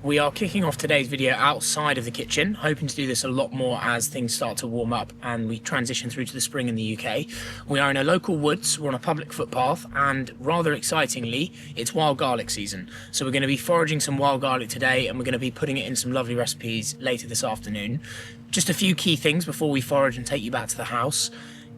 We are kicking off today's video outside of the kitchen, hoping to do this a lot more as things start to warm up and we transition through to the spring in the UK. We are in a local woods, we're on a public footpath, and rather excitingly, it's wild garlic season. So we're going to be foraging some wild garlic today, and we're going to be putting it in some lovely recipes later this afternoon. Just a few key things before we forage and take you back to the house.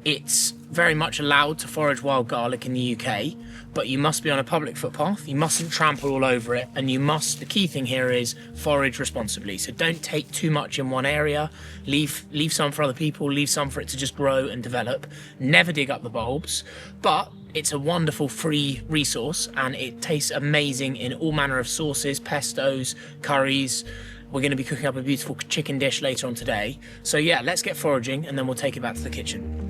It's very much allowed to forage wild garlic in the UK, but you must be on a public footpath, you mustn't trample all over it, and the key thing here is forage responsibly. So don't take too much in one area, leave some for other people, leave some for it to just grow and develop. Never dig up the bulbs, but it's a wonderful free resource and it tastes amazing in all manner of sauces, pestos, curries. We're going to be cooking up a beautiful chicken dish later on today. So yeah, let's get foraging and then we'll take it back to the kitchen.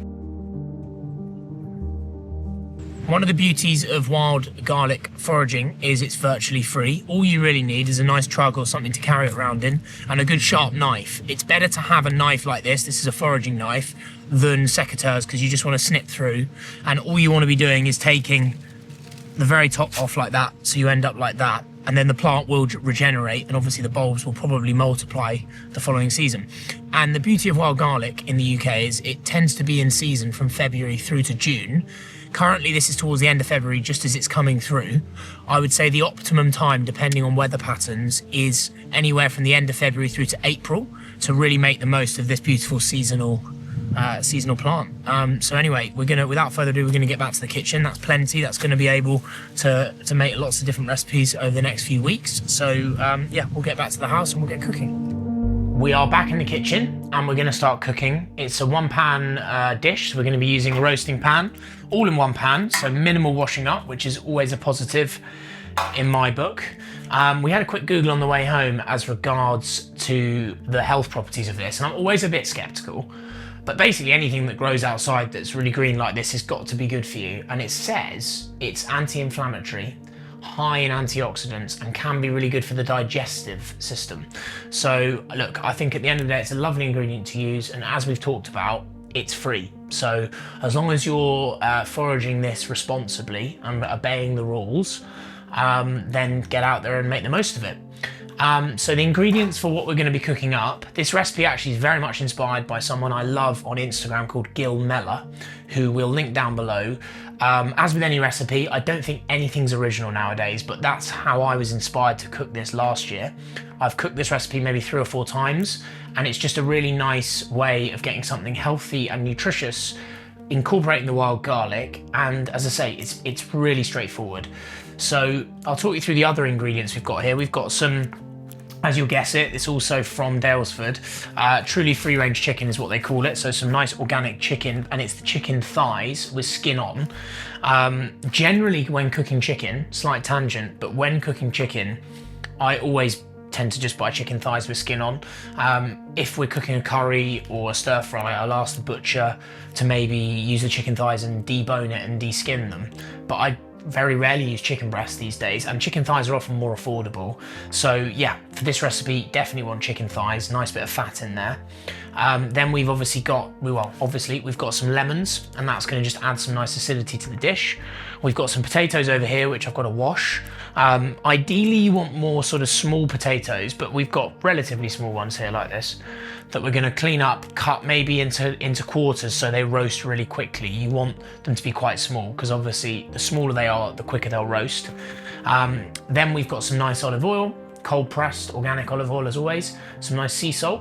One of the beauties of wild garlic foraging is it's virtually free. All you really need is a nice trug or something to carry it around in and a good sharp knife. It's better to have a knife like this is a foraging knife, than secateurs, because you just want to snip through, and all you want to be doing is taking the very top off like that, so you end up like that, and then the plant will regenerate and obviously the bulbs will probably multiply the following season. And the beauty of wild garlic in the UK is it tends to be in season from February through to June. Currently this is towards the end of February, just as it's coming through. I would say the optimum time, depending on weather patterns, is anywhere from the end of February through to April to really make the most of this beautiful seasonal plant. So anyway, without further ado, we're gonna get back to the kitchen. That's plenty. That's gonna be able to make lots of different recipes over the next few weeks. So yeah, we'll get back to the house and we'll get cooking. We are back in the kitchen and we're going to start cooking. It's a one pan dish, so we're going to be using a roasting pan, all in one pan, so minimal washing up, which is always a positive in my book. We had a quick Google on the way home as regards to the health properties of this, and I'm always a bit skeptical, but basically anything that grows outside that's really green like this has got to be good for you, and it says it's anti-inflammatory, high in antioxidants, and can be really good for the digestive system. So look, I think at the end of the day it's a lovely ingredient to use, and as we've talked about, it's free. So as long as you're foraging this responsibly and obeying the rules, then get out there and make the most of it. So the ingredients for what we're going to be cooking up, this recipe actually is very much inspired by someone I love on Instagram called 𝑭𝒊𝒏𝒅, who we'll link down below. As with any recipe, I don't think anything's original nowadays, but that's how I was inspired to cook this last year. I've cooked this recipe maybe 3 or 4 times, and it's just a really nice way of getting something healthy and nutritious, incorporating the wild garlic, and as I say, it's really straightforward. So I'll talk you through the other ingredients we've got here. We've got some, as you'll guess it's also from 𝑭𝒊𝒏𝒅. Truly free-range chicken is what they call it, so some nice organic chicken, and it's the chicken thighs with skin on. Generally when cooking chicken, slight tangent, but when cooking chicken, I always tend to just buy chicken thighs with skin on. If we're cooking a curry or a stir fry, I'll ask the butcher to maybe use the chicken thighs and debone it and deskin them, but I very rarely use chicken breasts these days, and chicken thighs are often more affordable. So yeah, for this recipe, definitely want chicken thighs, nice bit of fat in there. Then we've obviously got, we've got some lemons, and that's going to just add some nice acidity to the dish. We've got some potatoes over here, which I've got to wash. Ideally you want more sort of small potatoes, but we've got relatively small ones here like this that we're going to clean up, cut maybe into quarters so they roast really quickly. You want them to be quite small because obviously the smaller they are, the quicker they'll roast. Then we've got some nice olive oil, cold pressed organic olive oil as always, some nice sea salt,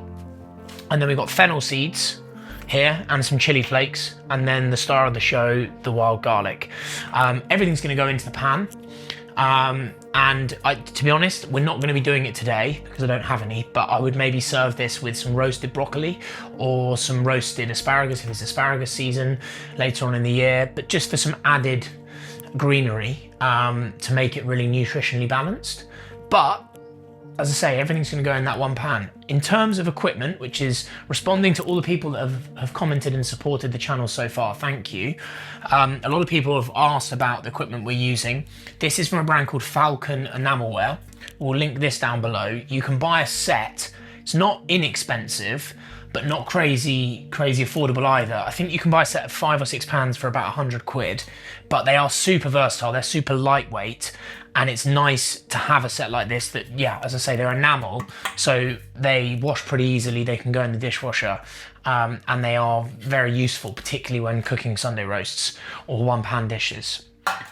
and then we've got fennel seeds here and some chili flakes, and then the star of the show, the wild garlic. Everything's going to go into the pan. To be honest, we're not going to be doing it today because I don't have any, but I would maybe serve this with some roasted broccoli or some roasted asparagus if it's asparagus season later on in the year, but just for some added greenery to make it really nutritionally balanced. But as I say, everything's going to go in that one pan. In terms of equipment, which is responding to all the people that have commented and supported the channel so far, thank you. A lot of people have asked about the equipment we're using. This is from a brand called Falcon Enamelware. We'll link this down below. You can buy a set. It's not inexpensive, but not crazy affordable either. I think you can buy a set of 5 or 6 pans for about 100 quid, but they are super versatile, they're super lightweight, and it's nice to have a set like this that, yeah, as I say, they're enamel, so they wash pretty easily, they can go in the dishwasher, and they are very useful, particularly when cooking Sunday roasts or one pan dishes.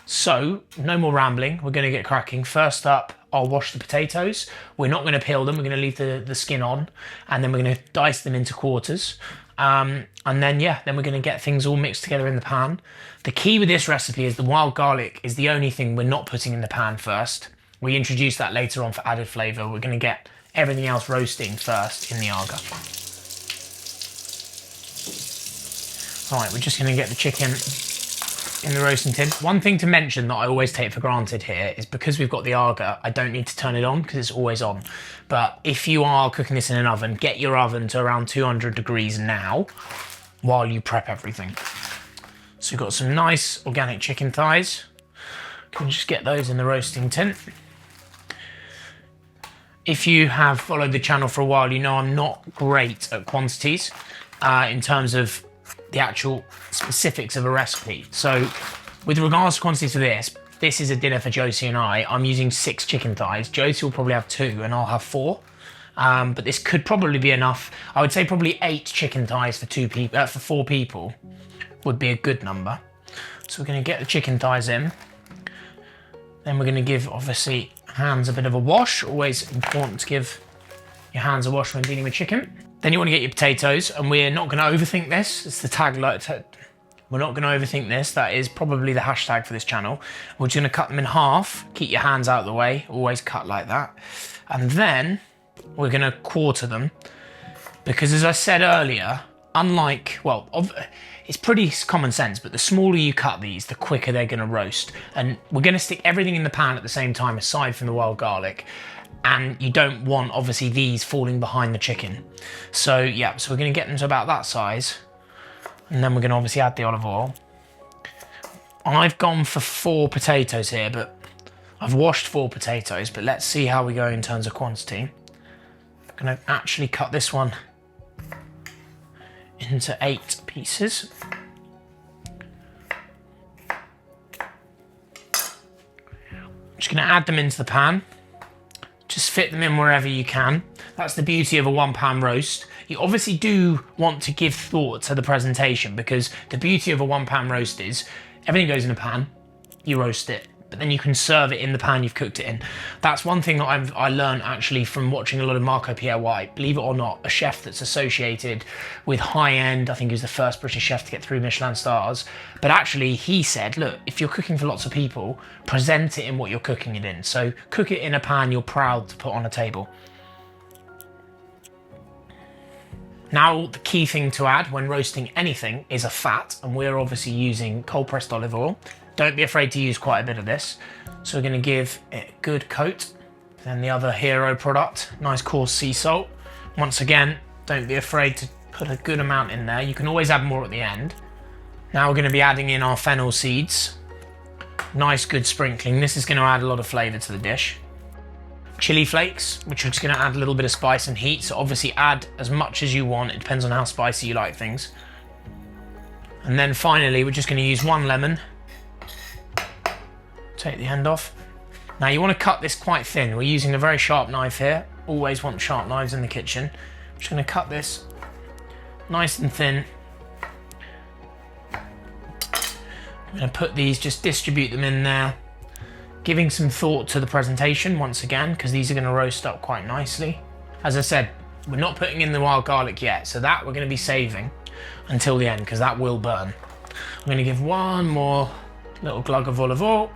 So, no more rambling, we're going to get cracking. First up, I'll wash the potatoes. We're not going to peel them, we're going to leave the skin on, and then we're going to dice them into quarters. And then, yeah, then we're going to get things all mixed together in the pan. The key with this recipe is the wild garlic is the only thing we're not putting in the pan first. We introduce that later on for added flavour. We're going to get everything else roasting first in the aga. All right, we're just going to get the chicken in the roasting tin. One thing to mention that I always take for granted here is because we've got the aga, I don't need to turn it on because it's always on. But if you are cooking this in an oven, get your oven to around 200 degrees now while you prep everything. So we've got some nice organic chicken thighs. Can just get those in the roasting tin. If you have followed the channel for a while, you know I'm not great at quantities in terms of the actual specifics of a recipe. So with regards to quantities for this is a dinner for Josie and I. I'm using 6 chicken thighs. Josie will probably have 2 and I'll have 4. But this could probably be enough. I would say probably 8 chicken thighs for 4 people would be a good number. So we're going to get the chicken thighs in. Then we're going to give, obviously, hands a bit of a wash. Always important to give your hands a wash when dealing with chicken. Then you want to get your potatoes, and we're not going to overthink this. It's the tagline. We're not going to overthink this. That is probably the hashtag for this channel. We're just going to cut them in half. Keep your hands out of the way. Always cut like that. And then we're going to quarter them. Because as I said earlier, unlike, well, it's pretty common sense, but the smaller you cut these, the quicker they're going to roast. And we're going to stick everything in the pan at the same time, aside from the wild garlic. And you don't want, obviously, these falling behind the chicken. So, yeah, so we're going to get them to about that size. And then we're going to obviously add the olive oil. I've gone for 4 potatoes here, but I've washed 4 potatoes, but let's see how we go in terms of quantity. I'm going to actually cut this one into 8 pieces. I'm just going to add them into the pan. Just fit them in wherever you can. That's the beauty of a 1-pan roast. You obviously do want to give thought to the presentation, because the beauty of a 1-pan roast is everything goes in a pan, you roast it, but then you can serve it in the pan you've cooked it in. That's one thing that I learned actually from watching a lot of 𝑭𝒊𝒏𝒅. Believe it or not, a chef that's associated with high-end, I think he was the first British chef to get 3 Michelin stars. But actually he said, look, if you're cooking for lots of people, present it in what you're cooking it in. So cook it in a pan you're proud to put on a table. Now, the key thing to add when roasting anything is a fat, and we're obviously using cold pressed olive oil. Don't be afraid to use quite a bit of this. So we're going to give it a good coat. Then the other hero product, nice coarse sea salt. Once again, don't be afraid to put a good amount in there. You can always add more at the end. Now we're going to be adding in our fennel seeds. Nice good sprinkling. This is going to add a lot of flavour to the dish. Chili flakes, which are just going to add a little bit of spice and heat. So obviously add as much as you want. It depends on how spicy you like things. And then finally, we're just going to use 1 lemon. Take the end off. Now you want to cut this quite thin. We're using a very sharp knife here. Always want sharp knives in the kitchen. I'm just going to cut this nice and thin. I'm going to put these, just distribute them in there. Giving some thought to the presentation once again, because these are going to roast up quite nicely. As I said, we're not putting in the wild garlic yet, so that we're going to be saving until the end, because that will burn. I'm going to give 1 more little glug of olive oil.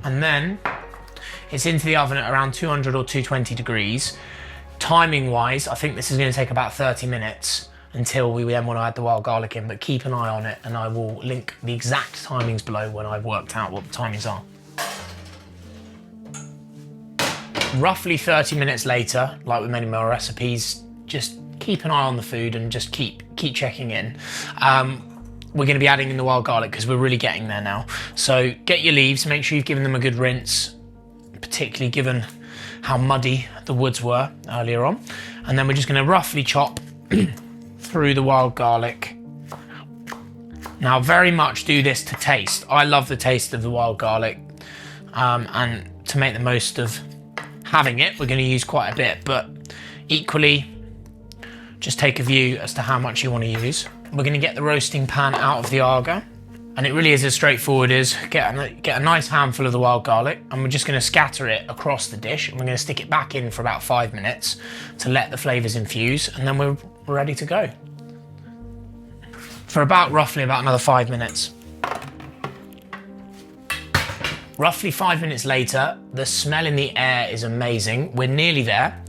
And then it's into the oven at around 200 or 220 degrees. Timing wise, I think this is going to take about 30 minutes until we then want to add the wild garlic in, but keep an eye on it and I will link the exact timings below when I've worked out what the timings are. Roughly 30 minutes later, like with many more recipes, just keep an eye on the food and just keep checking in. We're going to be adding in the wild garlic because we're really getting there now. So get your leaves, make sure you've given them a good rinse, particularly given how muddy the woods were earlier on. And then we're just going to roughly chop through the wild garlic. Now, very much do this to taste. I love the taste of the wild garlic, and to make the most of having it, we're going to use quite a bit, but equally, just take a view as to how much you want to use. We're going to get the roasting pan out of the Aga, and it really is as straightforward as get a nice handful of the wild garlic, and we're just going to scatter it across the dish, and we're going to stick it back in for about 5 minutes to let the flavours infuse, and then we're ready to go. For roughly about another 5 minutes. Roughly 5 minutes later, the smell in the air is amazing. We're nearly there.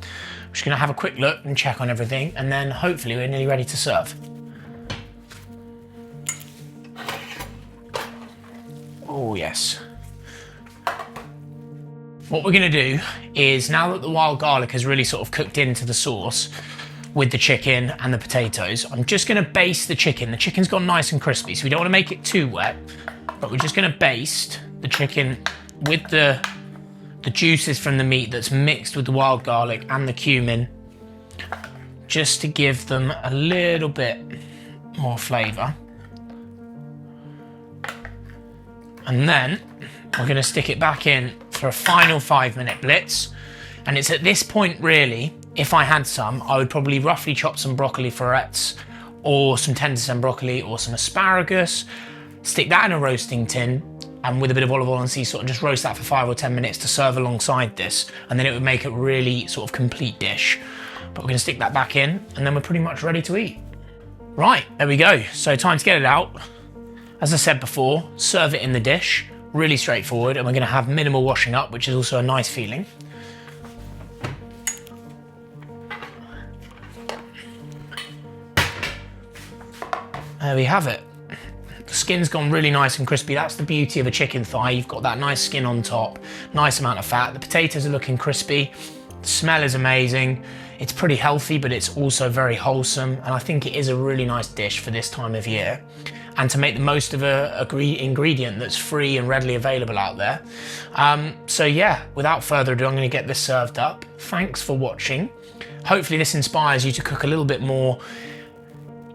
We're just gonna have a quick look and check on everything, and then hopefully we're nearly ready to serve. Oh yes. What we're gonna do is, now that the wild garlic has really sort of cooked into the sauce with the chicken and the potatoes, I'm just gonna baste the chicken. The chicken's gone nice and crispy, so we don't wanna make it too wet, but we're just gonna baste the chicken with the juices from the meat that's mixed with the wild garlic and the cumin, just to give them a little bit more flavour. And then we're gonna stick it back in for a final 5-minute blitz. And it's at this point, really, if I had some, I would probably roughly chop some broccoli florets, or some tender stem broccoli, or some asparagus, stick that in a roasting tin, and with a bit of olive oil and sea salt, just roast that for 5 or 10 minutes to serve alongside this, and then it would make a really sort of complete dish. But we're gonna stick that back in, and then we're pretty much ready to eat. Right, there we go. So time to get it out. As I said before, serve it in the dish, really straightforward, and we're gonna have minimal washing up, which is also a nice feeling. There we have it. The skin's gone really nice and crispy. That's the beauty of a chicken thigh. You've got that nice skin on top, nice amount of fat. The potatoes are looking crispy. The smell is amazing. It's pretty healthy, but it's also very wholesome. And I think it is a really nice dish for this time of year. And to make the most of a ingredient that's free and readily available out there. So yeah, without further ado, I'm gonna get this served up. Thanks for watching. Hopefully this inspires you to cook a little bit more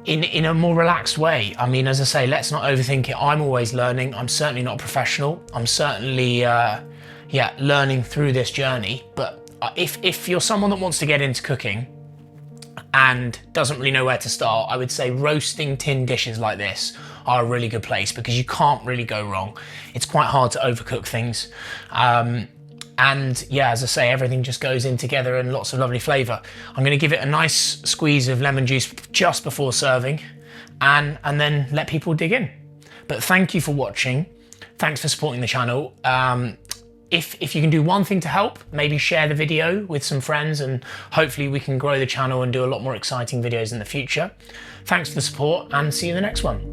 in a more relaxed way. I mean, as I say, let's not overthink it. I'm always learning. I'm certainly not a professional. I'm certainly, learning through this journey. But if you're someone that wants to get into cooking and doesn't really know where to start, I would say roasting tin dishes like this are a really good place, because you can't really go wrong. It's quite hard to overcook things. And yeah, as I say, everything just goes in together and lots of lovely flavour. I'm going to give it a nice squeeze of lemon juice just before serving, and then let people dig in. But thank you for watching. Thanks for supporting the channel. If you can do one thing to help, maybe share the video with some friends, and hopefully we can grow the channel and do a lot more exciting videos in the future. Thanks for the support, and see you in the next one.